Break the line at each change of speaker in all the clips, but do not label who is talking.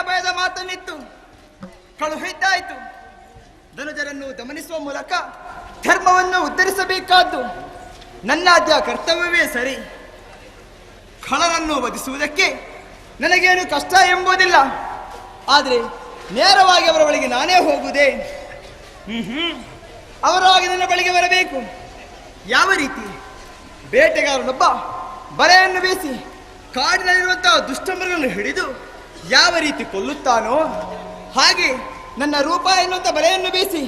ಅಭಯದ ಮಾತನ್ನಿತ್ತು ಕಳುಹಿದ್ದಾಯಿತು. ಧನುಜರನ್ನು ದಮನಿಸುವ ಮೂಲಕ ಧರ್ಮವನ್ನು ಉದ್ಧರಿಸಬೇಕಾದ್ದು ನನ್ನಾದ್ಯ ಕರ್ತವ್ಯವೇ ಸರಿ. ಖಳರನ್ನು ವಧಿಸುವುದಕ್ಕೆ ನನಗೇನು ಕಷ್ಟ ಎಂಬುದಿಲ್ಲ. ಆದರೆ ನೇರವಾಗಿ ಅವರ ಬಳಿಗೆ ನಾನೇ ಹೋಗುವುದೇ? ಅವರಾಗಿ ನನ್ನ ಬಳಿಗೆ ಬರಬೇಕು. ಯಾವ ರೀತಿ? ಬೇಟೆಗಾರನೊಬ್ಬ ಬಲೆಯನ್ನು ಬೀಸಿ ಕಾಡಿನಲ್ಲಿರುವಂತಹ ದುಷ್ಟಮೃಗಗಳನ್ನು ಹಿಡಿದು ಯಾವ ರೀತಿ ಕೊಲ್ಲುತ್ತಾನೋ ಹಾಗೆ ನನ್ನ ರೂಪ ಎನ್ನುವಂಥ ಬಲೆಯನ್ನು ಬೀಸಿ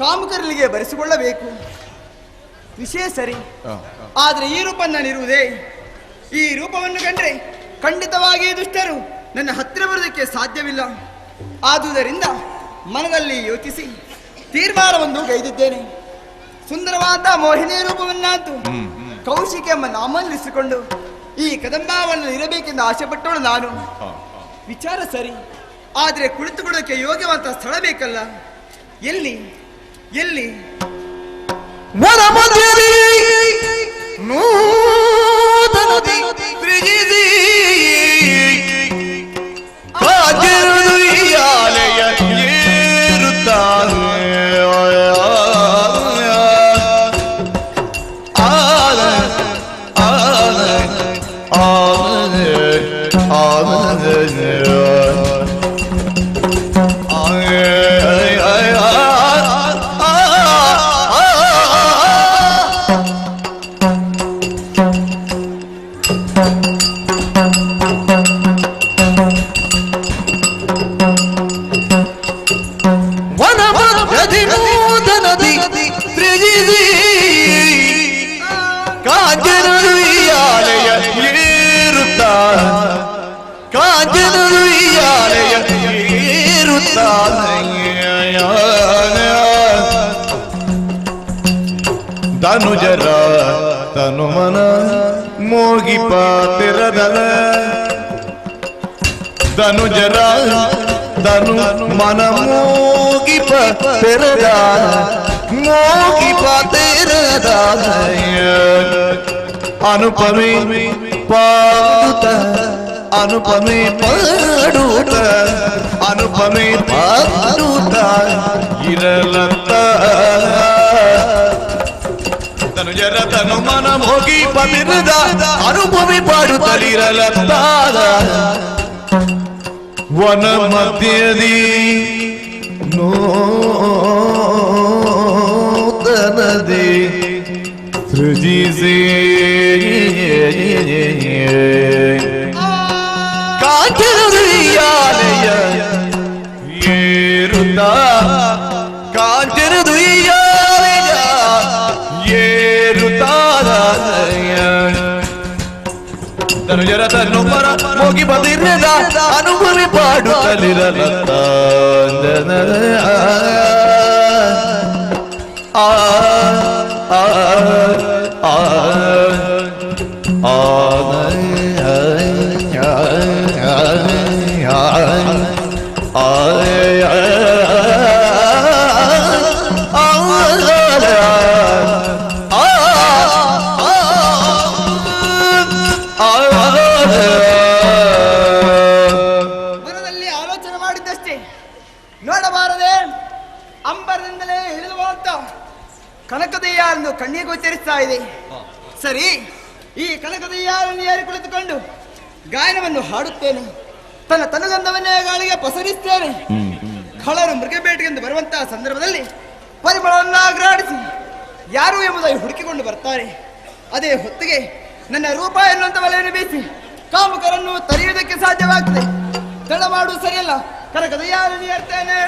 ಕಾಮುಕರಲ್ಲಿಗೆ ಬರೆಸಿಕೊಳ್ಳಬೇಕು. ವಿಷಯ ಸರಿ. ಆದರೆ ಈ ರೂಪ ನಾನಿರುವುದೇ? ಈ ರೂಪವನ್ನು ಕಂಡ್ರೆ ಖಂಡಿತವಾಗಿ ದುಷ್ಟರು ನನ್ನ ಹತ್ತಿರ ಬರುವುದಕ್ಕೆ ಸಾಧ್ಯವಿಲ್ಲ. ಆದುದರಿಂದ ಮನದಲ್ಲಿ ಯೋಚಿಸಿ ತೀರ್ಮಾನವನ್ನು ಗೈದಿದ್ದೇನೆ. ಸುಂದರವಾದ ಮೋಹಿನಿ ರೂಪವನ್ನಂತೂ ಕೌಶಿಕ ಎಂಬ ನಾಮಲ್ಲಿಸಿಕೊಂಡು ಈ ಕದಂಬಾವನಲ್ಲಿ ಇರಬೇಕೆಂದು ಆಶೆಪಟ್ಟವಳು ನಾನು. ವಿಚಾರ ಸರಿ. ಆದರೆ ಕುಳಿತುಕೊಳ್ಳೋಕೆ ಯೋಗ್ಯವಂತ ಸ್ಥಳ ಬೇಕಲ್ಲ. ಎಲ್ಲಿ ಎಲ್ಲಿ?
ಧನುಜರ ತನು ಮನ ಮೋಗಿಪ ತೆರದಲ ಧನುಜರ ತನು ಮನ ಮೋಗಿಪ ತೆರದ ಮೋಗಿಪ ತೆರದ ಅನುಪಮೆ ಪಾಡುತ್ತ ಅನುಪಮೆ ಪಾಡುತ್ತ ಅನುಪಮೆ ಪಾಡುತ್ತ ಇರಲತ್ತ ಧನುಜರ ತನು ಮನ ಹೋಗಿ ಪತಿರದ ಅನುಭವಿ ಪಾಡುತ್ತಲಿರಲತ್ತಾದ ವನ ಮಧ್ಯದಿ ನೂತನದಿ ಸೃಜಿಸಿ ಕಾಂಚನದುಯ್ಯಾಲಯ ಏರುತ್ತ ಕಾಂಚನದುಯ್ಯಾಲಯ ಏರುತ್ತಾದ ಧನುಜರ ತನ್ನು ಮರ ಹೋಗಿ ಬದಿರದ ಅನುಭವಿ ಪಾಡುತ್ತಲಿರಲತ್ತ ಆ ಆ ಆ
ಮನದಲ್ಲಿ ಆಲೋಚನೆ ಮಾಡಿದ್ದಷ್ಟೇ, ನೋಡಬಾರದೆ ಅಂಬರದಿಂದಲೇ ಇಳಿದುವಂತ ಕನಕದಯ್ಯನ್ನು ಕಣ್ಣಿಗೆ ಗೋಚರಿಸ್ತಾ ಇದೆ. ಸರಿ, ಈ ಕನಕದಯ್ಯವನ್ನು ಏರಿ ಕುಳಿತುಕೊಂಡು ಗಾಯನವನ್ನು ಹಾಡುತ್ತೇನೆ. ತನ್ನ ತನುಗಂಧವನ್ನೇ ಗಾಳಿಗೆ ಪಸರಿಸ್ತೇನೆ. ಖಳರು ಮೃಗಬೇಟೆಗೆಂದು ಬರುವಂತಹ ಸಂದರ್ಭದಲ್ಲಿ ಪರಿಮಳವನ್ನು ಅಗ್ರಾಡಿಸಿ ಯಾರು ಎಂಬುದಾಗಿ ಹುಡುಕಿಕೊಂಡು ಬರ್ತಾರೆ. ಅದೇ ಹೊತ್ತಿಗೆ ನನ್ನ ರೂಪ ಎನ್ನುವಂತ ವಲೆಯನ್ನು ಬೀಸಿ ಕಾಮುಕರನ್ನು ತಡೆಯುವುದಕ್ಕೆ ಸಾಧ್ಯವಾಗ್ತದೆ. ತಡ ಮಾಡುವುದು ಸರಿಯಲ್ಲ. ಕನಕದಯ್ಯವನ್ನು ಏರ್ತೇನೆ.